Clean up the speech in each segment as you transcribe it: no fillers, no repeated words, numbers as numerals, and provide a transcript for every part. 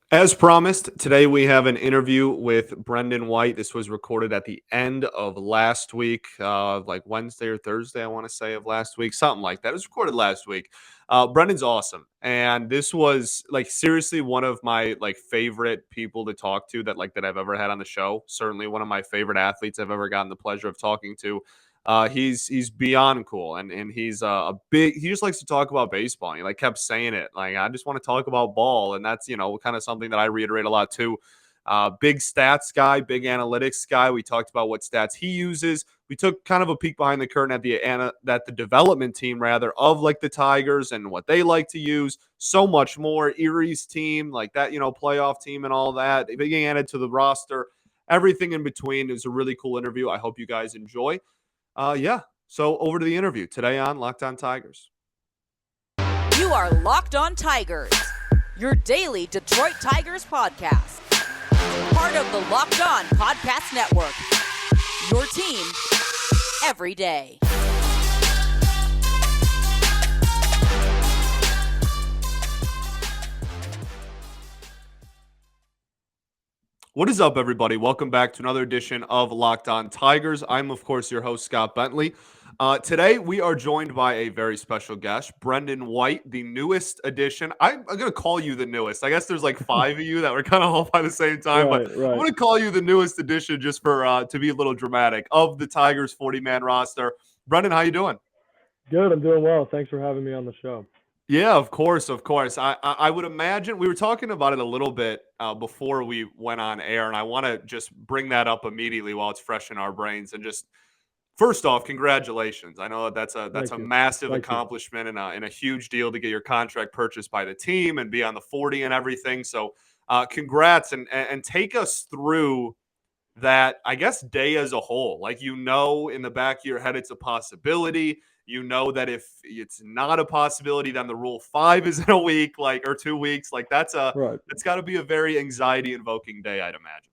As promised, today we have an interview with Brendan White. This was recorded at the end of last week, like Wednesday or Thursday, I want to say, of last week, something like that. It was recorded last week. Brendan's awesome, and this was like seriously one of my like favorite people to talk to that I've ever had on the show. Certainly one of my favorite athletes I've ever gotten the pleasure of talking to. He's beyond cool, and he's a big. He just likes to talk about baseball. He like kept saying it, like I just want to talk about ball, and that's kind of something that I reiterate a lot too. Big stats guy, big analytics guy. We talked about what stats he uses. We took kind of a peek behind the curtain at the development team rather of like the Tigers and what they like to use. So much more. Erie's team, like that, playoff team and all that. Being added to the roster, everything in between. It was a really cool interview. I hope you guys enjoy. Yeah. So over to the interview today on Locked On Tigers. You are Locked On Tigers, your daily Detroit Tigers podcast. Part of the Locked On Podcast Network, your team every day. What is up, everybody? Welcome back to another edition of Locked On Tigers. I'm, of course, your host, Scott Bentley. Today, we are joined by a very special guest, Brendan White, the newest addition. I'm going to call you the newest. I guess there's like five of you that were kind of all by the same time, but I'm Right. going to call you the newest addition just for to be a little dramatic of the Tigers 40-man roster. Brendan, how you doing? Good. I'm doing well. Thanks for having me on the show. Yeah, of course, of course. I would imagine we were talking about it a little bit before we went on air, and I want to just bring that up immediately while it's fresh in our brains. And just first off, congratulations! I know that's Thank a you. massive Thank you. accomplishment and a huge deal to get your contract purchased by the team and be on the 40 and everything. So, congrats and take us through that, I guess, day as a whole. Like, in the back of your head, it's a possibility. You know that if it's not a possibility, then the Rule 5 is in a week, like, or 2 weeks. Like, Right. it's got to be a very anxiety invoking day, I'd imagine.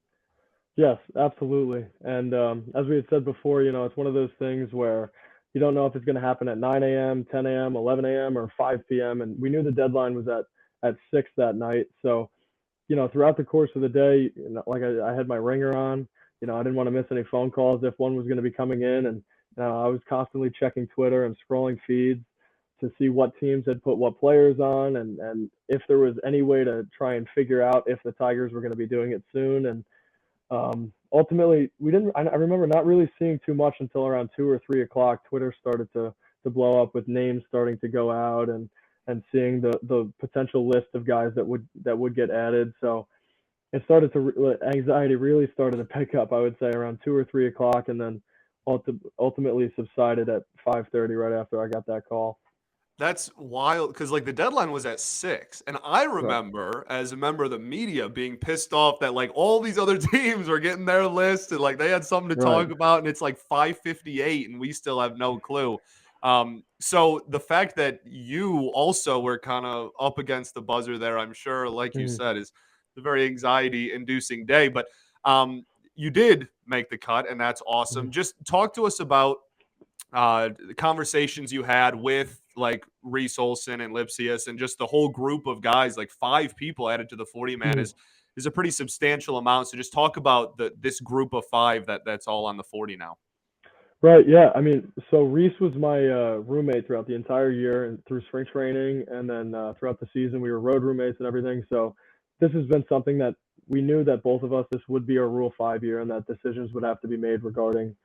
Yes, absolutely. And as we had said before, it's one of those things where you don't know if it's going to happen at 9 a.m., 10 a.m., 11 a.m., or 5 p.m. And we knew the deadline was at 6 that night. So, throughout the course of the day, like I had my ringer on. I didn't want to miss any phone calls if one was going to be coming in. And I was constantly checking Twitter and scrolling feeds to see what teams had put what players on and if there was any way to try and figure out if the Tigers were going to be doing it soon. And ultimately, we didn't. I remember not really seeing too much until around 2 or 3 o'clock. Twitter started to blow up with names starting to go out and seeing the potential list of guys that would get added. So it started to anxiety really started to pick up. I would say around 2 or 3 o'clock, and then ultimately subsided at 5:30 right after I got that call. That's wild because like the deadline was at 6. And I Right. remember as a member of the media being pissed off that like all these other teams were getting their list and like they had something to Right. talk about and it's like 5:58 and we still have no clue. So the fact that you also were kind of up against the buzzer there, I'm sure, like you Mhm. said, is a very anxiety inducing day. But you did make the cut, and that's awesome. Mhm. Just talk to us about the conversations you had with like Reese Olson and Lipsius and just the whole group of guys, like five people added to the 40 man Mhm. is a pretty substantial amount. So just talk about this group of five that's all on the 40 now. Right. Yeah. I mean, so Reese was my roommate throughout the entire year and through spring training, and then throughout the season we were road roommates and everything. So this has been something that we knew that both of us this would be our Rule 5 year, and that decisions would have to be made regarding,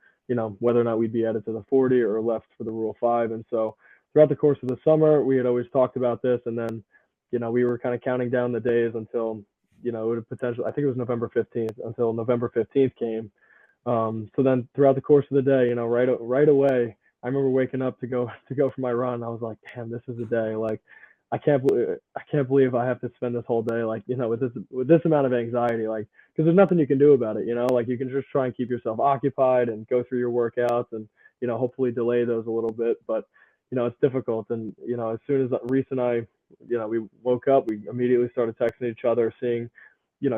whether or not we'd be added to the 40 or left for the Rule 5. And so throughout the course of the summer, we had always talked about this, and then, we were kind of counting down the days until, it would potentially. I think it was November 15th until November 15th came. So then throughout the course of the day, right away, I remember waking up to go for my run. I was like, damn, this is the day. Like, I can't believe I have to spend this whole day like, with this amount of anxiety, like, because there's nothing you can do about it. Like you can just try and keep yourself occupied and go through your workouts and hopefully delay those a little bit, but it's difficult. And as soon as Reese and I, we woke up, we immediately started texting each other, seeing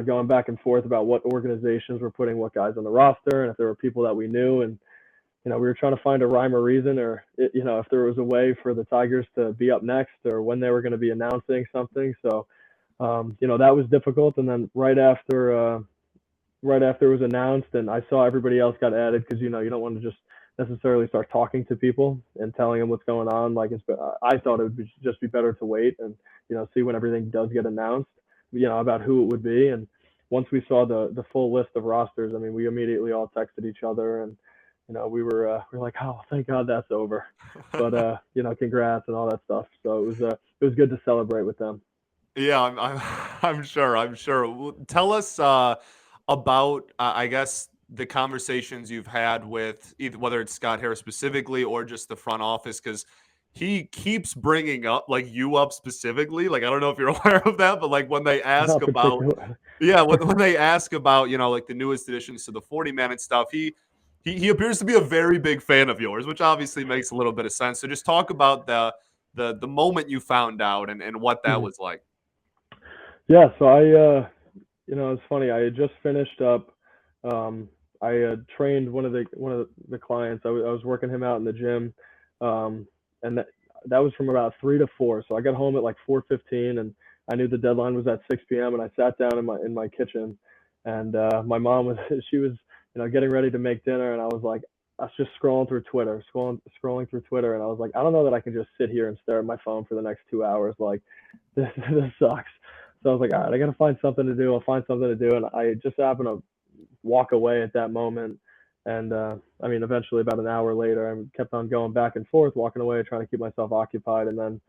going back and forth about what organizations were putting what guys on the roster and if there were people that we knew. And, we were trying to find a rhyme or reason or, if there was a way for the Tigers to be up next or when they were going to be announcing something. So That was difficult. And then right after it was announced, and I saw everybody else got added because you don't want to just necessarily start talking to people and telling them what's going on. Like I thought it would just be better to wait and see when everything does get announced, about who it would be. And once we saw the full list of rosters, I mean, we immediately all texted each other, and we were like, oh, thank God that's over. But congrats and all that stuff. So it was good to celebrate with them. Yeah, I'm sure. I'm sure. Tell us about, I guess, the conversations you've had with either whether it's Scott Harris specifically or just the front office, because he keeps bringing up like you up specifically. Like I don't know if you're aware of that, but like when they ask Not about, particular. yeah, when they ask about like the newest additions to the 40 man and stuff, he appears to be a very big fan of yours, which obviously makes a little bit of sense. So just talk about the moment you found out and what that Mhm. was like. Yeah, so it's funny. I had just finished up. Um, I had trained one of the clients. I was working him out in the gym, and that was from about 3 to 4. So I got home at like 4:15, and I knew the deadline was at 6 p.m. And I sat down in my kitchen, and my mom was she was getting ready to make dinner, and I was like, I was just scrolling through Twitter, scrolling through Twitter, and I was like, I don't know that I can just sit here and stare at my phone for the next 2 hours. Like this sucks. So I was like, all right, I got to find something to do. I'll find something to do. And I just happened to walk away at that moment. And I mean, eventually, about an hour later, I kept on going back and forth, walking away, trying to keep myself occupied. And then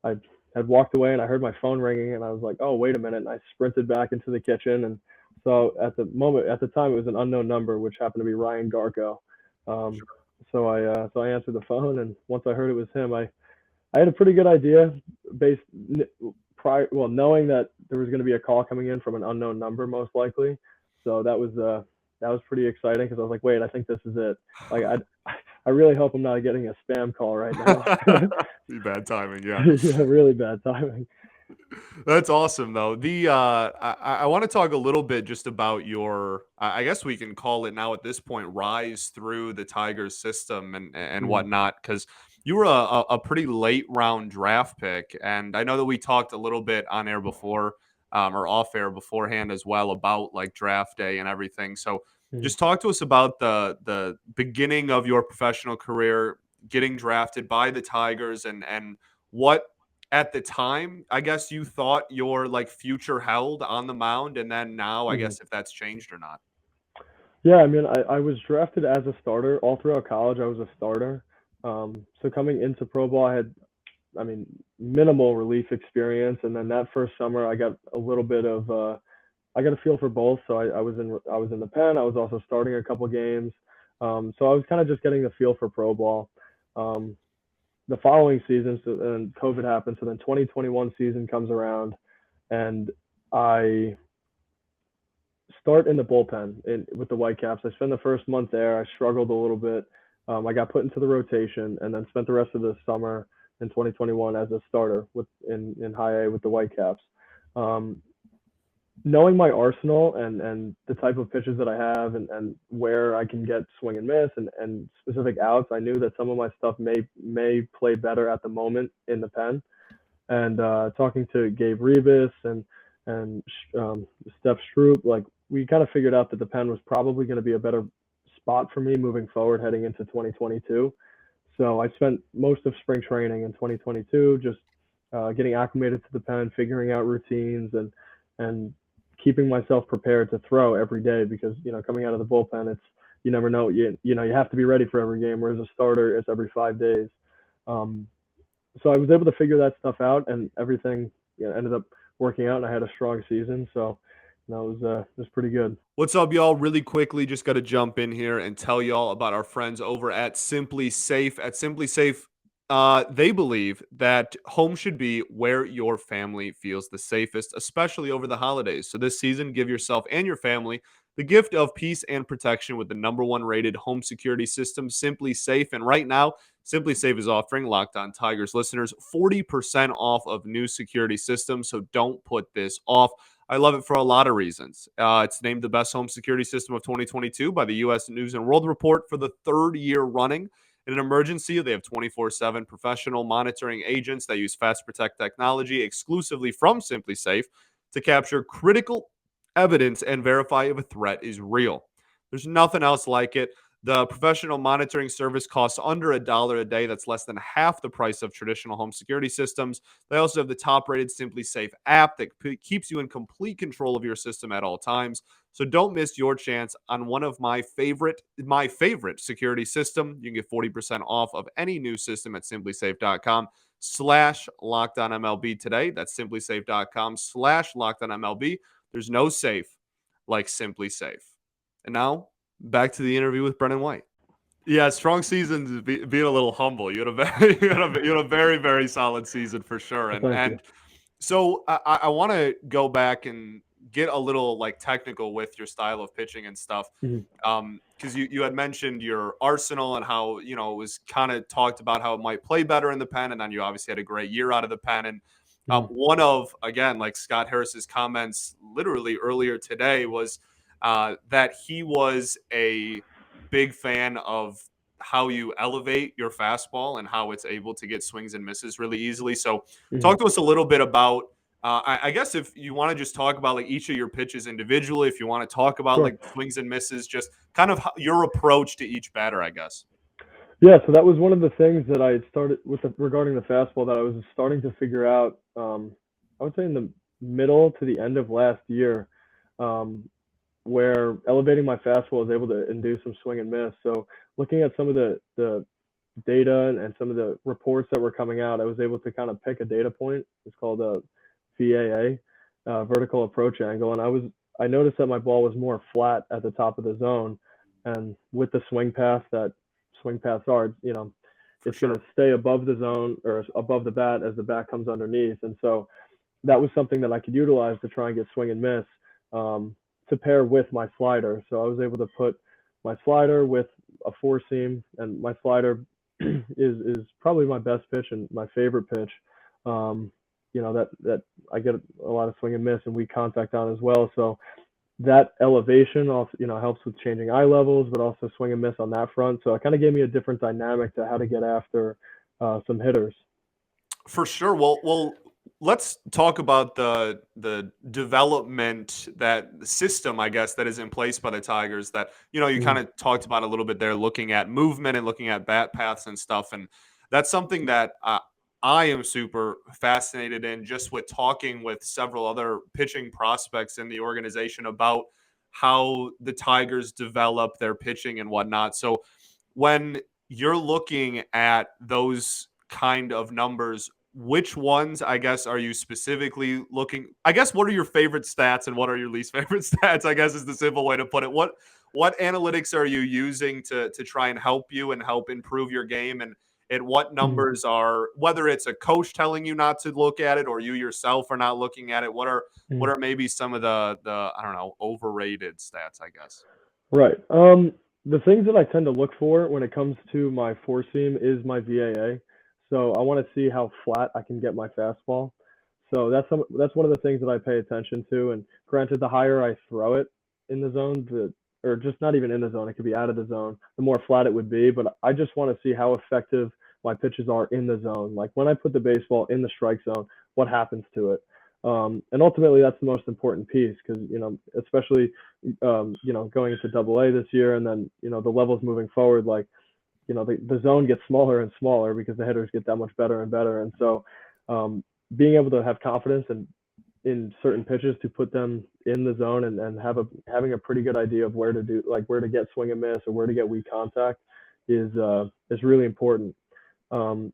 I had walked away and I heard my phone ringing. And I was like, oh, wait a minute. And I sprinted back into the kitchen. And so at the time, it was an unknown number, which happened to be Ryan Garco. Um, so I answered the phone. And once I heard it was him, I had a pretty good idea based prior, well, knowing that there was going to be a call coming in from an unknown number, most likely. So that was pretty exciting because I was like, wait, I think this is it. Like I really hope I'm not getting a spam call right now. Be bad timing, yeah. Yeah, really bad timing. That's awesome though. I want to talk a little bit just about your I guess we can call it now at this point rise through the Tigers system and Hmm. whatnot, because you were a pretty late round draft pick, and I know that we talked a little bit on air before or off air beforehand as well about like draft day and everything. So Hmm. just talk to us about the beginning of your professional career, getting drafted by the Tigers, and what at the time, I guess you thought your like future held on the mound, and then now, I Hmm. guess if that's changed or not. Yeah, I mean, I was drafted as a starter all throughout college. I was a starter. So coming into pro ball, I mean, minimal relief experience, and then that first summer, I got a little bit of I got a feel for both. So I was in the pen. I was also starting a couple games. So I was kind of just getting the feel for pro ball. Um, the following season, so and COVID happened. So then 2021 season comes around, and I start in the bullpen with the Whitecaps. I spent the first month there. I struggled a little bit. I got put into the rotation, and then spent the rest of the summer in 2021 as a starter in High A with the Whitecaps. Um, Knowing my arsenal and the type of pitches that I have and where I can get swing and miss and specific outs, I knew that some of my stuff may play better at the moment in the pen. And talking to Gabe Rebus and Steph Stroop, like we kind of figured out that the pen was probably going to be a better spot for me moving forward heading into 2022. So I spent most of spring training in 2022 just getting acclimated to the pen, figuring out routines, and keeping myself prepared to throw every day because coming out of the bullpen, it's you never know you have to be ready for every game. Whereas a starter, it's every 5 days. Um, so I was able to figure that stuff out, and everything ended up working out, and I had a strong season. So it was pretty good. What's up, y'all? Really quickly, just got to jump in here and tell y'all about our friends over at Simply Safe. At Simply Safe, they believe that home should be where your family feels the safest, especially over the holidays. So this season, give yourself and your family the gift of peace and protection with the #1 rated home security system, Simply Safe. And right now, Simply Safe is offering Locked On Tigers listeners 40% off of new security systems. So don't put this off. I love it for a lot of reasons. It's named the best home security system of 2022 by the U.S. News and World Report for the third year running. In an emergency, they have 24/7 professional monitoring agents that use Fast Protect technology exclusively from Simply Safe to capture critical evidence and verify if a threat is real. There's nothing else like it. The professional monitoring service costs under $1 a day. That's less than half the price of traditional home security systems. They also have the top-rated Simply Safe app that keeps you in complete control of your system at all times. So don't miss your chance on one of my favorite security system. You can get 40% off of any new system at simplysafe.com/lockedonmlb today. That's simplysafe.com/lockedonmlb. There's no safe like Simply Safe. And now back to the interview with Brendan White. Yeah, strong seasons. Being a little humble. You had a very, you had a very, very solid season for sure. Well, And thank you. and so I want to go back and get a little like technical with your style of pitching and stuff. Mhm. Because you had mentioned your arsenal and how it was kind of talked about how it might play better in the pen, and then you obviously had a great year out of the pen. And Mhm. one of again like Scott Harris's comments literally earlier today was that he was a big fan of how you elevate your fastball and how it's able to get swings and misses really easily. So Mhm. talk to us a little bit about I guess if you want to just talk about like each of your pitches individually, if you want to talk about Sure. like swings and misses, just kind of your approach to each batter, I guess. Yeah, so that was one of the things that I had started with regarding the fastball that I was starting to figure out. I would say in the middle to the end of last year, um, where elevating my fastball was able to induce some swing and miss. So looking at some of the data and some of the reports that were coming out, I was able to kind of pick a data point. It's called a VAA, vertical approach angle, and I noticed that my ball was more flat at the top of the zone, and with the swing path that swing paths are, For it's going sure. to stay above the zone or above the bat as the bat comes underneath, and so that was something that I could utilize to try and get swing and miss, to pair with my slider. So I was able to put my slider with a four seam, and my slider is probably my best pitch and my favorite pitch. Um, that I get a lot of swing and miss and weak contact on as well. So that elevation also helps with changing eye levels, but also swing and miss on that front. So it kind of gave me a different dynamic to how to get after some hitters. For sure. Well, let's talk about the development that the system, I guess, that is in place by the Tigers. That you kind Mhm. of talked about a little bit there, looking at movement and looking at bat paths and stuff, and that's something that I am super fascinated in. Just with talking with several other pitching prospects in the organization about how the Tigers develop their pitching and whatnot. So when you're looking at those kind of numbers, which ones, I guess, are you specifically looking? I guess what are your favorite stats and what are your least favorite stats? I guess is the simple way to put it. What analytics are you using to try and help you and help improve your game? And what Mhm. numbers are, whether it's a coach telling you not to look at it or you yourself are not looking at it, what Mhm. are maybe some of the I don't know, overrated stats, I guess? Right. The things that I tend to look for when it comes to my four seam is my VAA. So I want to see how flat I can get my fastball. So that's one of the things that I pay attention to. And granted, the higher I throw it in the zone, or just not even in the zone, it could be out of the zone, the more flat it would be. But I just want to see how effective my pitches are in the zone. Like when I put the baseball in the strike zone, what happens to it? And ultimately, that's the most important piece because especially going into Double A this year, and then the levels moving forward, like the zone gets smaller and smaller because the hitters get that much better and better, and so being able to have confidence in certain pitches to put them in the zone and having a pretty good idea of where to get swing and miss or where to get weak contact is really important. Um,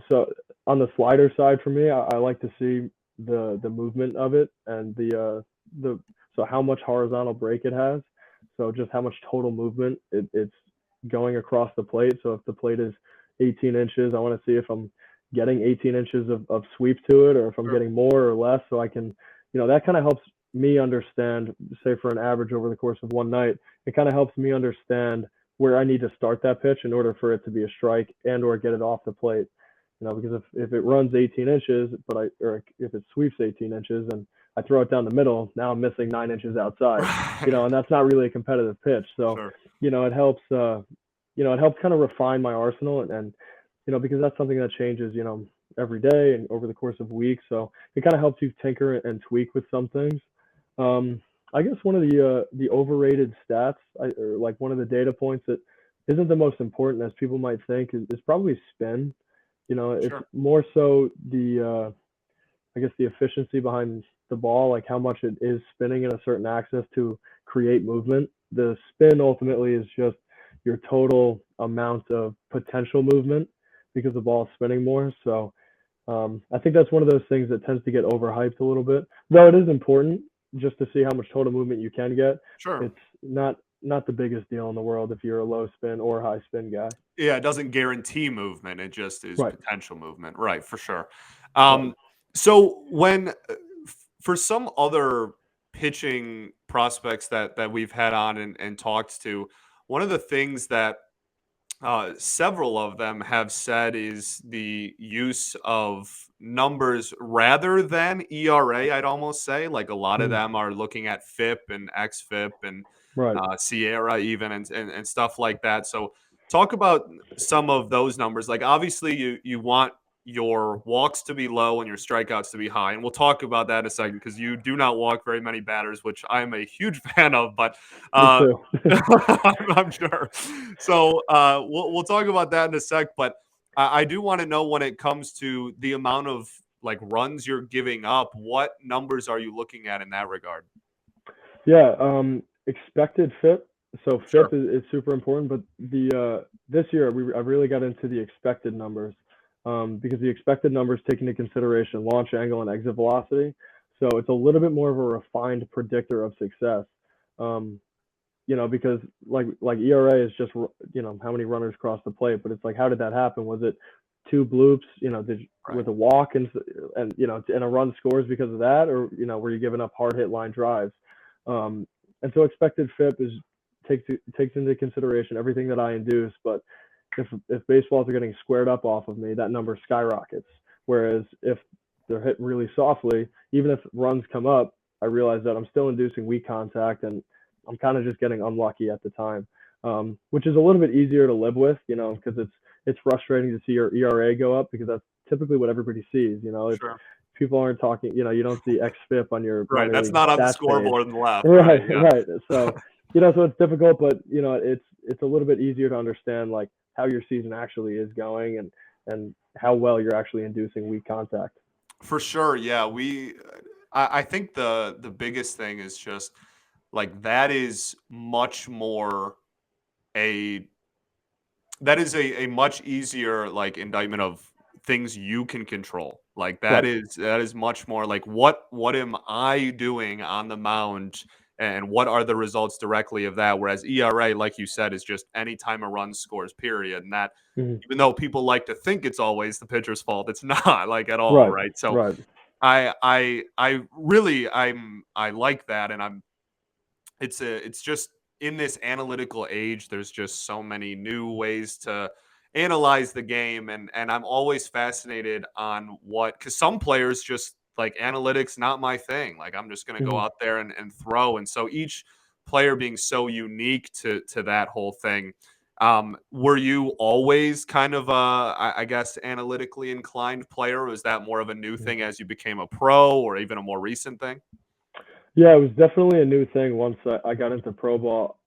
so on the slider side for me, I like to see the movement of it and the so how much horizontal break it has. So just how much total movement it's going across the plate. So if the plate is 18 inches, I want to see if I'm getting 18 inches of sweep to it or if I'm Sure. getting more or less. So I can, that kind of helps me understand, say for an average over the course of one night, it kind of helps me understand where I need to start that pitch in order for it to be a strike and or get it off the plate. Because if it runs 18 inches, or if it sweeps 18 inches and I throw it down the middle, now I'm missing 9 inches outside. Right. And that's not really a competitive pitch. So, Sure. it helps. it helped kind of refine my arsenal, and because that's something that changes, every day and over the course of weeks. So it kind of helps you tinker and tweak with some things. Um, I guess one of the overrated stats, or like one of the data points that isn't the most important as people might think, is probably spin. It's Sure. more so I guess the efficiency behind the ball, like how much it is spinning in a certain axis to create movement. The spin ultimately is just your total amount of potential movement because the ball is spinning more. So I think that's one of those things that tends to get overhyped a little bit. Though it is important just to see how much total movement you can get. Sure. It's not the biggest deal in the world if you're a low spin or high spin guy. Yeah, it doesn't guarantee movement, it just is Right. potential movement, right, for sure. Right. Um, so when for some other pitching prospects that we've had on and talked to, one of the things that several of them have said is the use of numbers rather than ERA. I'd almost say, like a lot of Mm, them are looking at FIP and XFIP and right. Sierra even and stuff like that. So talk about some of those numbers. Like obviously you want your walks to be low and your strikeouts to be high, and we'll talk about that in a second because you do not walk very many batters, which I'm a huge fan of. But Me uh, too. I'm sure. So we'll talk about that in a sec. But I do want to know when it comes to the amount of like runs you're giving up, what numbers are you looking at in that regard? Yeah, expected FIP. So Sure. FIP is super important, but the this year I really got into the expected numbers, because the expected numbers take into consideration launch angle and exit velocity. So it's a little bit more of a refined predictor of success. Um, because like ERA is just how many runners cross the plate, but it's like how did that happen? Was it two bloops? Right. With a walk and a run scores because of that, or were you giving up hard hit line drives? Um, and so expected FIP takes into consideration everything that I induce, but if baseballs are getting squared up off of me, that number skyrockets. Whereas if they're hit really softly, even if runs come up, I realize that I'm still inducing weak contact and I'm kind of just getting unlucky at the time, which is a little bit easier to live with, because it's frustrating to see your ERA go up because that's typically what everybody sees. It's Sure. people aren't talking. You don't see xFIP on your Right. minor That's league not on the stats page, scoreboard on the left. Right. right? Yeah. Right. So so it's difficult, but it's a little bit easier to understand like how your season actually is going and how well you're actually inducing weak contact. For sure. Yeah. I think the biggest thing is just like that is much more a that is a much easier like indictment of things you can control. Like Right. that is much more like what am I doing on the mound and what are the results directly of that? Whereas ERA, like you said, is just anytime a run scores, period. And that Mhm. even though people like to think it's always the pitcher's fault, it's not like at all, Right. right? So Right. I really I like that and it's just in this analytical age there's just so many new ways to analyze the game and I'm always fascinated on what cuz some players just like analytics not my thing like I'm just going to go Mhm. out there and throw and so each player being so unique to that whole thing were you always kind of I guess analytically inclined player or was that more of a new Mhm. thing as you became a pro or even a more recent thing? Yeah, it was definitely a new thing once I got into pro ball.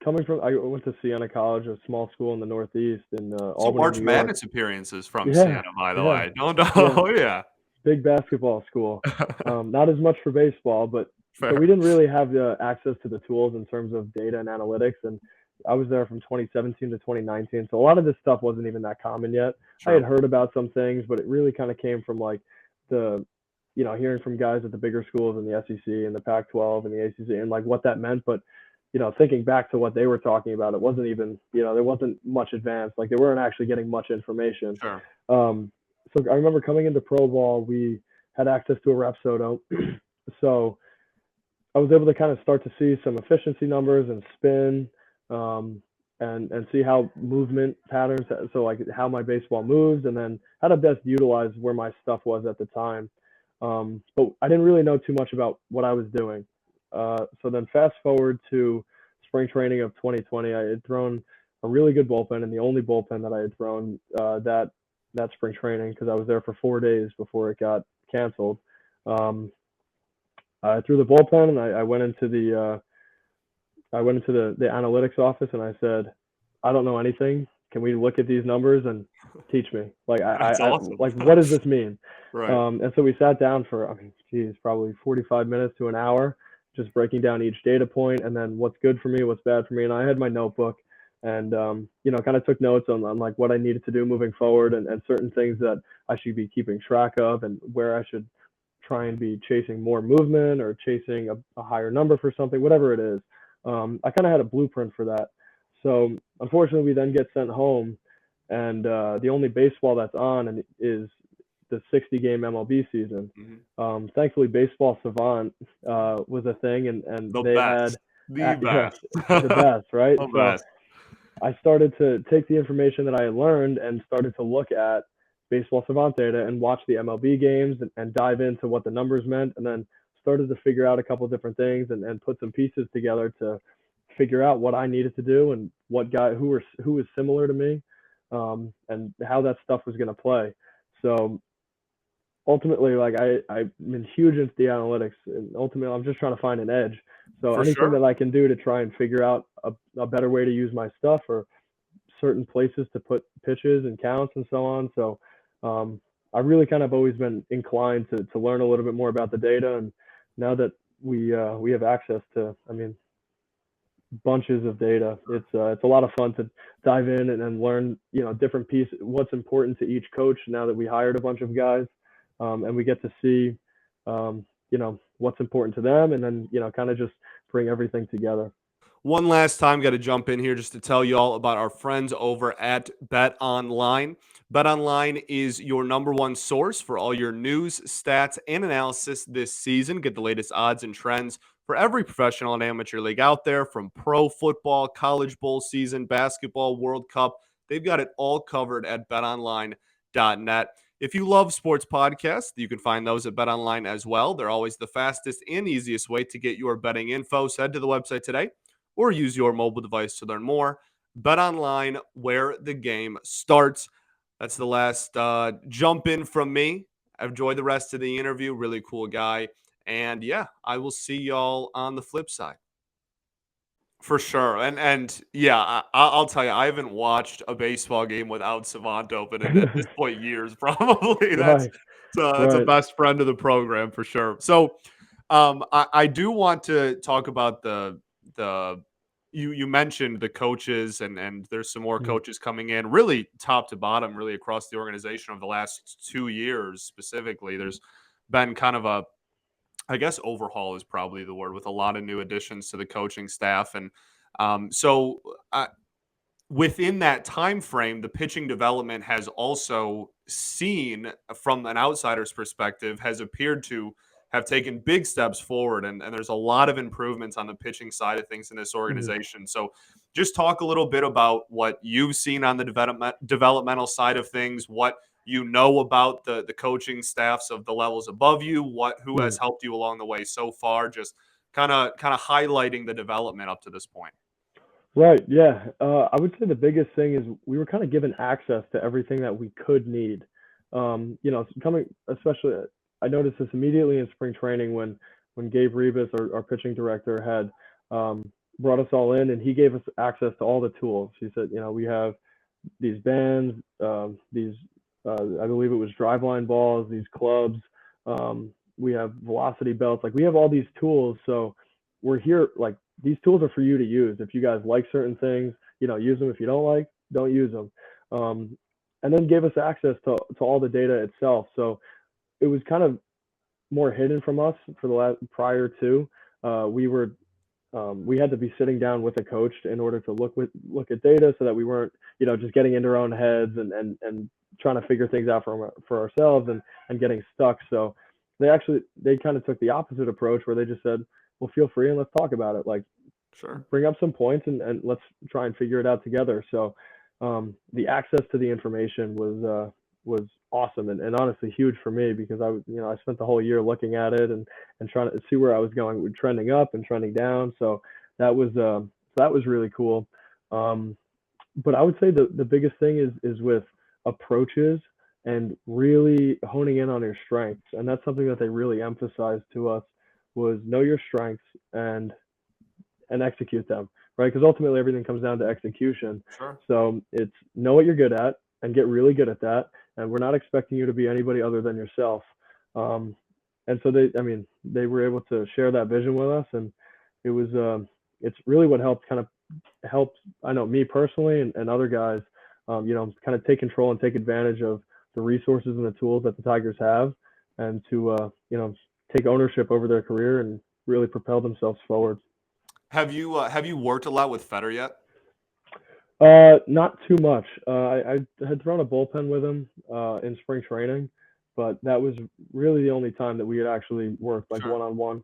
I went to Siena College, a small school in the Northeast in So Albany, March New York. Madness appearances from Yeah, Siena, by the yeah, way. Don't yeah. know. Yeah. Big basketball school. Not as much for baseball, but so we Fair. didn't really have access to the tools in terms of data and analytics. And I was there from 2017 to 2019, so a lot of this stuff wasn't even that common yet. I had True. heard about some things, but it really kind of came from like the hearing from guys at the bigger schools in the SEC and the Pac-12 and the ACC and like what that meant. But thinking back to what they were talking about, it wasn't even there wasn't much advanced. Like they weren't actually getting much information. Sure. Um, so I remember coming into pro ball, we had access to a Rapsodo, so I was able to kind of start to see some efficiency numbers and spin, um, and see how movement patterns, so like how my baseball moves, and then how to best utilize where my stuff was at the time. But I didn't really know too much about what I was doing. So then fast forward to spring training of 2020, I had thrown a really good bullpen and the only bullpen that I had thrown that spring training because I was there for 4 days before it got canceled. Um, I threw the bullpen and I went into the analytics office and I said, I don't know anything. Can we look at these numbers and teach me? Like That's I awesome. like what does this mean? Right. And so we sat down for, I mean, geez, probably 45 minutes to an hour, just breaking down each data point and then what's good for me, what's bad for me. And I had my notebook and kind of took notes on like what I needed to do moving forward and certain things that I should be keeping track of and where I should try and be chasing more movement or chasing a higher number for something, whatever it is. I kind of had a blueprint for that. So unfortunately, we then get sent home, and the only baseball that's on is the 60-game MLB season. Mhm. Thankfully, Baseball Savant was a thing, and The they had, best. The yes, best. the best, right? The So best. I started to take the information that I had learned and started to look at Baseball Savant data and watch the MLB games and dive into what the numbers meant, and then started to figure out a couple of different things and put some pieces together to figure out what I needed to do and what guy who was similar to me, and how that stuff was going to play. So ultimately, like I've been huge into the analytics, and ultimately I'm just trying to find an edge. So For anything sure. that I can do to try and figure out a better way to use my stuff or certain places to put pitches and counts and so on. So I've really kind of always been inclined to learn a little bit more about the data, and now that we have access to, I mean, bunches of data, it's a lot of fun to dive in and learn different pieces, what's important to each coach. Now that we hired a bunch of guys, and we get to see what's important to them, and then kind of just bring everything together. One last time, got to jump in here just to tell you all about our friends over at Bet Online. Bet Online is your number one source for all your news, stats, and analysis this season. Get the latest odds and trends for every professional and amateur league out there, from pro football, college bowl season, basketball, World Cup. They've got it all covered at betonline.net. If you love sports podcasts, you can find those at BetOnline as well. They're always the fastest and easiest way to get your betting info. So head to the website today or use your mobile device to learn more. Bet online, where the game starts. That's the last jump in from me. Enjoy the rest of the interview. Really cool guy. And yeah, I will see y'all on the flip side. For sure. And yeah, I'll tell you, I haven't watched a baseball game without Savant open in, at this point years, probably. Right, That's a right. best friend of the program for sure. So I do want to talk about the you mentioned the coaches and there's some more Mhm, coaches coming in, really top to bottom, really across the organization over the last 2 years specifically. There's been kind of a, I guess, overhaul is probably the word, with a lot of new additions to the coaching staff. And so within that time frame, the pitching development has also seen, from an outsider's perspective, has appeared to have taken big steps forward. And there's a lot of improvements on the pitching side of things in this mhm. organization. So just talk a little bit about what you've seen on the developmental side of things, what you know about the coaching staffs of the levels above you, who has Mhm. helped you along the way so far, just kind of highlighting the development up to this point. Right. Yeah. I would say the biggest thing is we were kind of given access to everything that we could need. Coming especially, I noticed this immediately in spring training when Gabe Rebus, our pitching director, had brought us all in, and he gave us access to all the tools. He said, we have these bands, these I believe it was driveline balls, these clubs. We have velocity belts. Like we have all these tools. So we're here. Like these tools are for you to use. If you guys like certain things, use them. If you don't like, don't use them. Um, and then give us access to all the data itself. So it was kind of more hidden from us for the last prior to. We had to be sitting down with a coach in order to look at data so that we weren't just getting into our own heads and trying to figure things out for ourselves and getting stuck. So they kind of took the opposite approach where they just said, well, feel free and let's talk about it. Like Sure. bring up some points and let's try and figure it out together. So the access to the information was awesome and honestly huge for me because I spent the whole year looking at it and trying to see where I was going, trending up and trending down. So that was really cool. Um, but I would say the biggest thing is with approaches and really honing in on your strengths, and that's something that they really emphasized to us was know your strengths and execute them, right? Because ultimately everything comes down to execution. Sure. So it's know what you're good at and get really good at that. And we're not expecting you to be anybody other than yourself. Um, and so I mean, they were able to share that vision with us, and it was, it's really what helped. I know me personally and other guys, kind of take control and take advantage of the resources and the tools that the Tigers have, and to, take ownership over their career and really propel themselves forward. Have you worked a lot with Feder yet? Not too much. I had thrown a bullpen with him in spring training, but that was really the only time that we had actually worked like Sure. one on one.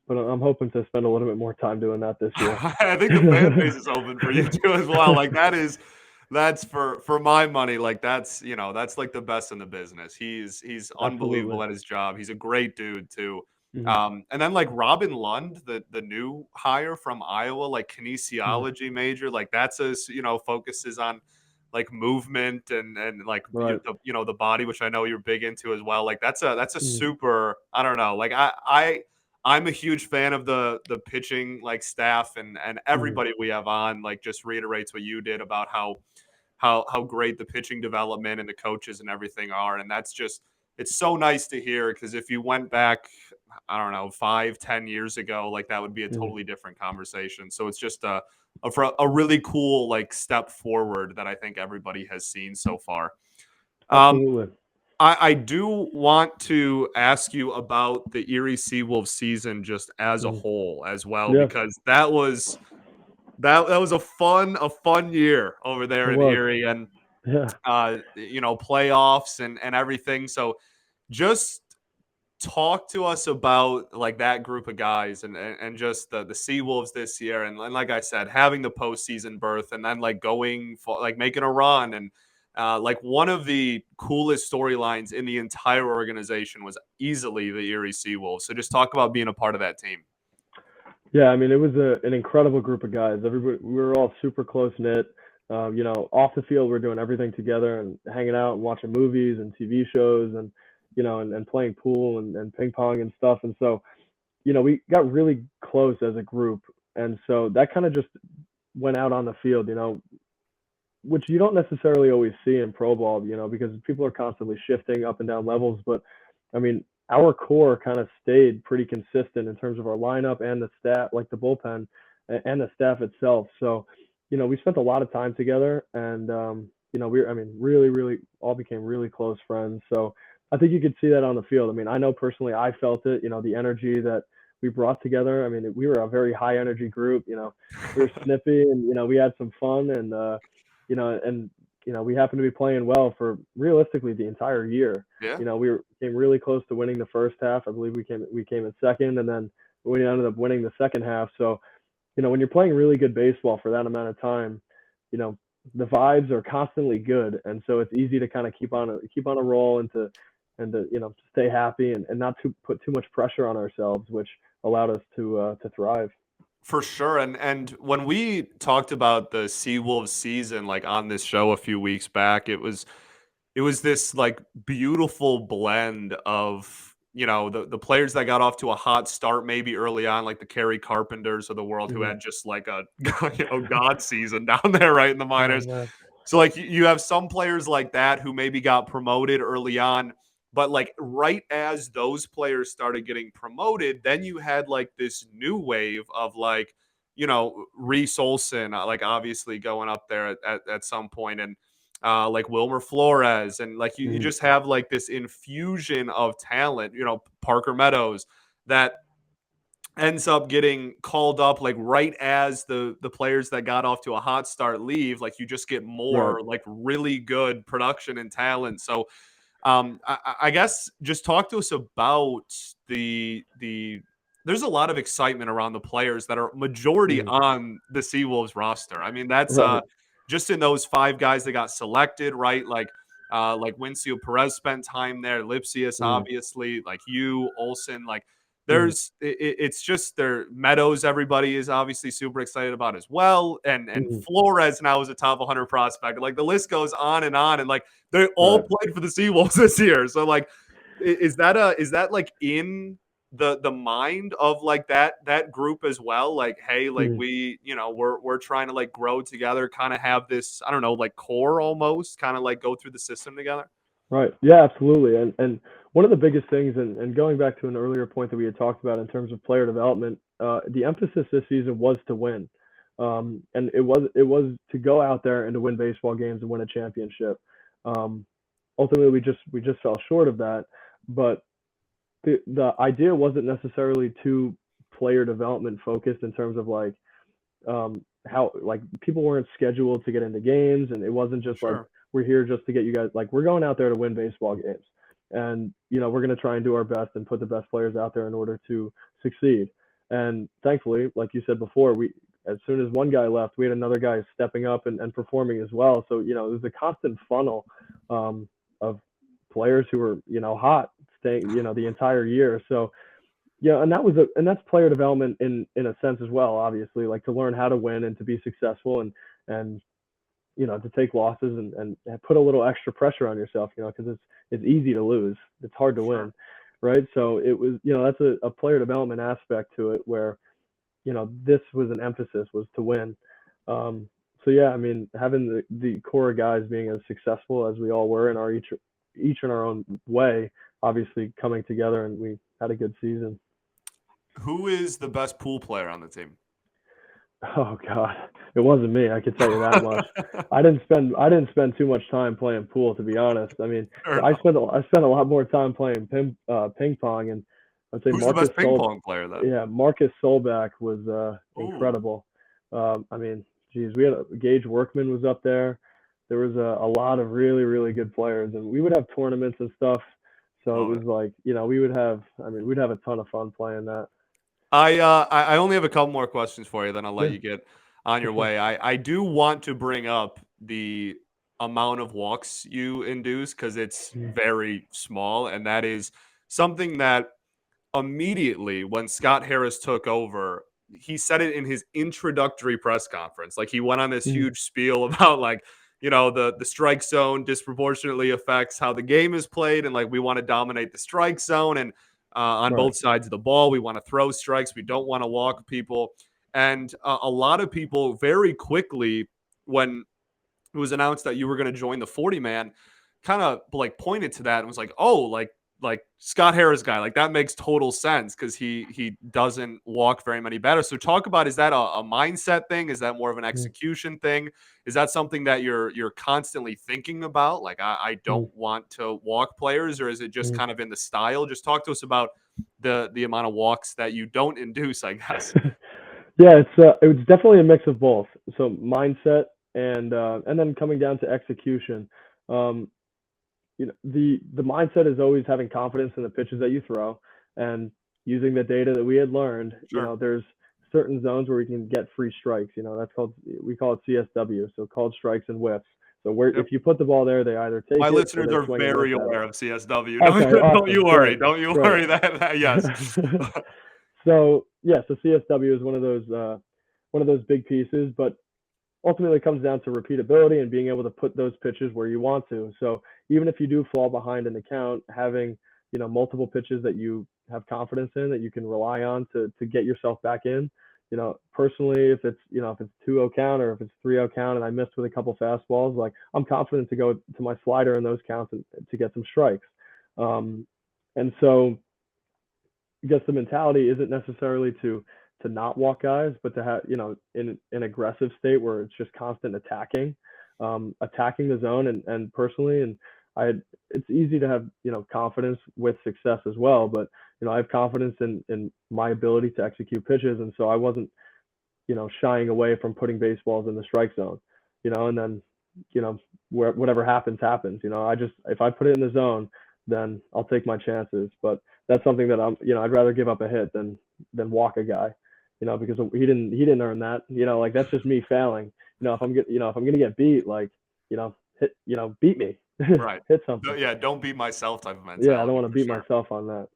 But I'm hoping to spend a little bit more time doing that this year. I think the fan base is open for you too as well. Like that's for my money. Like that's that's like the best in the business. He's unbelievable Absolutely. at his job. He's a great dude too. Hmm. And then like Robin Lund, the new hire from Iowa, like Hmm. kinesiology major, like that's focuses on like movement and like Right. the body, which I know you're big into as well. Like that's a Hmm. super. I don't know. Like I'm a huge fan of the pitching like staff and Hmm. everybody we have on like just reiterates what you did about how great the pitching development and the coaches and everything are, and that's just it's so nice to hear because if you went back, I don't know, 5-10 years ago, like that would be a Hmm. totally different conversation. So it's just a really cool like step forward that I think everybody has seen so far. Um, Absolutely. I do want to ask you about the Erie Seawolves season just as a Hmm. whole as well, Yeah, because that was a fun year over it there in was. Erie and Yeah. playoffs and everything. So just talk to us about like that group of guys and just the Seawolves this year and like I said, having the postseason berth and then like going for like making a run and like one of the coolest storylines in the entire organization was easily the Erie Seawolves. So just talk about being a part of that team. Yeah, I mean, it was an incredible group of guys. Everybody, we were all super close knit. Off the field, we're doing everything together and hanging out and watching movies and TV shows and, and playing pool and ping pong and stuff. And so, we got really close as a group. And so that kind of just went out on the field, which you don't necessarily always see in pro ball, because people are constantly shifting up and down levels. But I mean, our core kind of stayed pretty consistent in terms of our lineup and the staff, like the bullpen and the staff itself. So, we spent a lot of time together, and I mean, really, really all became really close friends. So I think you could see that on the field. I mean, I know personally, I felt it. The energy that we brought together. I mean, we were a very high energy group. We were snippy, and we had some fun, and and we happened to be playing well for realistically the entire year. Yeah. Came really close to winning the first half. I believe we came in second, and then we ended up winning the second half. So when you're playing really good baseball for that amount of time, you know the vibes are constantly good, and so it's easy to kind of keep on a roll and to stay happy and not to put too much pressure on ourselves, which allowed us to thrive. For sure, and when we talked about the Seawolves season, like on this show a few weeks back, it was this like beautiful blend of the players that got off to a hot start maybe early on, like the Kerry Carpenters of the world who Hmm. had just like a god season down there right in the Oh minors. man. So like you have some players like that who maybe got promoted early on, but like right as those players started getting promoted, then you had like this new wave of like, Reese Olson, like obviously going up there at some point and like Wilmer Flores and like you Hmm. just have like this infusion of talent, Parker Meadows that ends up getting called up like right as the players that got off to a hot start leave, like you just get Right. more like really good production and talent. So I guess just talk to us about the there's a lot of excitement around the players that are majority Hmm. on the Seawolves roster. I mean, that's Right. just in those five guys that got selected, right? Like Wincio Perez spent time there, Lipsius, Hmm. obviously, like you, Olson, like Mhm. It's just their Meadows. Everybody is obviously super excited about as well, and Mhm. Flores now is a top 100 prospect. Like the list goes on, and like they all Right. played for the Seawolves this year. So like, is that like in the mind of like that group as well? Like, hey, like Mhm. we, we're trying to like grow together, kind of have this, I don't know, like core almost, kind of like go through the system together. Right. Yeah, absolutely. And one of the biggest things, and going back to an earlier point that we had talked about in terms of player development, the emphasis this season was to win, and it was to go out there and to win baseball games and win a championship. Um, Ultimately, we just fell short of that, but the idea wasn't necessarily too player development focused in terms of like how like people weren't scheduled to get into games, and it wasn't just like Sure. we're here just to get you guys, like we're going out there to win baseball games, and we're going to try and do our best and put the best players out there in order to succeed. And thankfully, like you said before, we as soon as one guy left, we had another guy stepping up and performing as well. So it was a constant funnel of players who were hot staying the entire year. So yeah, and that's player development in a sense as well, obviously, like to learn how to win and to be successful, and to take losses and put a little extra pressure on yourself, because it's easy to lose, it's hard to Sure. win, right? So it was, that's a player development aspect to it where this was an emphasis was to win. Um, so yeah, I mean, having the core guys being as successful as we all were in our each in our own way, obviously coming together, and we had a good season. Who is the best pool player on the team? Oh God, it wasn't me. I could tell you that much. I didn't spend too much time playing pool, to be honest. I mean, Fair I enough. spent I spent a lot more time playing ping pong, and I'd say Who's the best ping pong player then? Yeah, Marcus Solback was Ooh, incredible. I mean, geez, we had Gage Workman was up there. There was a lot of really really good players, and we would have tournaments and stuff. So it love was it. like we'd have, I mean, we'd have a ton of fun playing that. I only have a couple more questions for you, then I'll let Yeah, you get on for your sure. way. I do want to bring up the amount of walks you induce because it's Mm, very small, and that is something that immediately when Scott Harris took over, he said it in his introductory press conference. Like he went on this mm, huge spiel about like, the strike zone disproportionately affects how the game is played, and like we want to dominate the strike zone and on right. both sides of the ball, we want to throw strikes. We don't want to walk people, and a lot of people very quickly when it was announced that you were going to join the 40 man kind of like pointed to that and was like, oh, like Scott Harris guy, like that makes total sense because he doesn't walk very many batters. So talk about, is that a mindset thing? Is that more of an Mm, execution thing? Is that something that you're constantly thinking about? Like I mm, don't want to walk players, or is it just mm. kind of in the style? Just talk to us about the amount of walks that you don't induce, I guess. Yeah, it's definitely a mix of both. So mindset and then coming down to execution. Um, the mindset is always having confidence in the pitches that you throw, and using the data that we had learned. Sure. There's certain zones where we can get free strikes. That's called, we call it CSW, so called strikes and whiffs. So where Yep. if you put the ball there, they either take My it or listeners they are swing and miss very at it. aware of CSW. Okay, Don't you awesome, worry. great, Don't you great. worry yes. So yeah, so CSW is one of those big pieces, but ultimately it comes down to repeatability and being able to put those pitches where you want to. So even if you do fall behind in the count, having multiple pitches that you have confidence in that you can rely on to get yourself back in. Personally, if it's 2-0 count or if it's 3-0 count and I missed with a couple fastballs, like I'm confident to go to my slider in those counts and to get some strikes. Um, and so I guess the mentality isn't necessarily to not walk guys, but to have in an aggressive state where it's just constant attacking the zone, and personally, and I it's easy to have confidence with success as well, but I have confidence in my ability to execute pitches, and so I wasn't shying away from putting baseballs in the strike zone, and then whatever happens happens. I just, if I put it in the zone, then I'll take my chances, but that's something that I'd rather give up a hit than walk a guy, because he didn't earn that. Like that's just me failing. If I'm gonna get beat, like beat me, Right. hit No, something. yeah, don't beat myself type of Yeah, I don't mentality want to for beat sure. myself on that.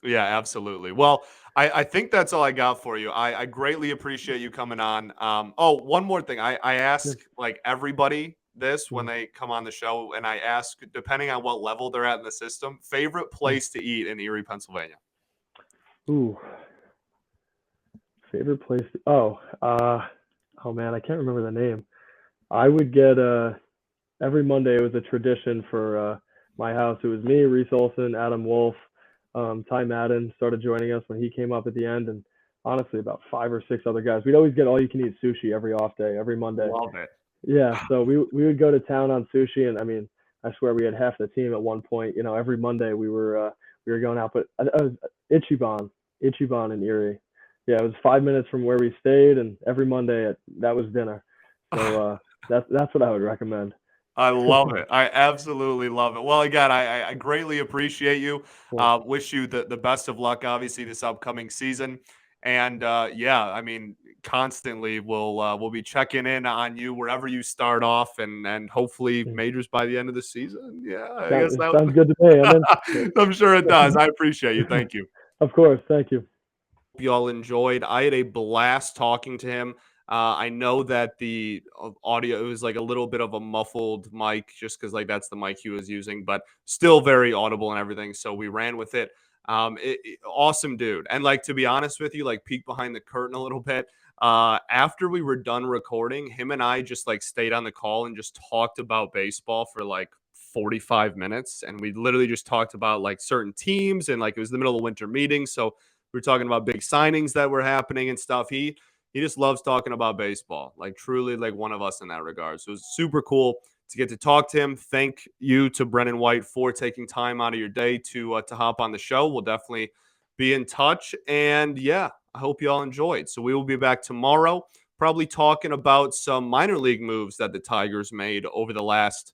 Yeah, absolutely. Well, I think that's all I got for you. I greatly appreciate you coming on. Oh, one more thing. I Yeah. ask like everybody this when Mhm. they come on the show, and I ask, depending on what level they're at in the system, favorite Mhm. place to eat in Erie, Pennsylvania. Ooh, favorite place. Oh man, I can't remember the name. I would get every Monday. It was a tradition for my house. It was me, Reese Olson, Adam Wolf, Ty Madden started joining us when he came up at the end, and honestly, about 5 or 6 other guys. We'd always get all you can eat sushi every off day, every Monday. Love it. Yeah, so we would go to town on sushi, and I mean, I swear we had half the team at one point. You know, every Monday we were going out, but I was Ichiban in Erie. Yeah, it was 5 minutes from where we stayed, and every Monday that was dinner. So that's what I would recommend. I love it. I absolutely love it. Well, again, I greatly appreciate you. Cool. Wish you the best of luck, obviously, this upcoming season. And yeah, I mean, constantly we'll be checking in on you wherever you start off, and hopefully Mm. majors by the end of the season. Yeah, I guess Sounds that sounds good to me. I'm in. I'm sure it does. I appreciate you. Thank you. Of course, thank you. Y'all enjoyed. I had a blast talking to him. I know that the audio, it was like a little bit of a muffled mic just because like that's the mic he was using, but still very audible and everything. So we ran with it. Awesome dude. And like to be honest with you, like peek behind the curtain a little bit. After we were done recording, him and I just like stayed on the call and just talked about baseball for like 45 minutes. And we literally just talked about like certain teams, and like it was the middle of winter meeting. So we were talking about big signings that were happening and stuff. He just loves talking about baseball, like truly like one of us in that regard. So it was super cool to get to talk to him. Thank you to Brennan White for taking time out of your day to hop on the show. We'll definitely be in touch. And yeah, I hope you all enjoyed. So we will be back tomorrow, probably talking about some minor league moves that the Tigers made over the last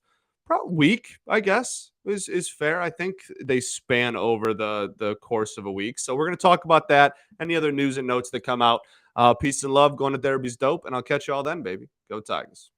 week, I guess is fair. I think they span over the course of a week. So we're going to talk about that. Any other news and notes that come out. Peace and love. Going to therapy's dope, and I'll catch you all then, baby. Go Tigers.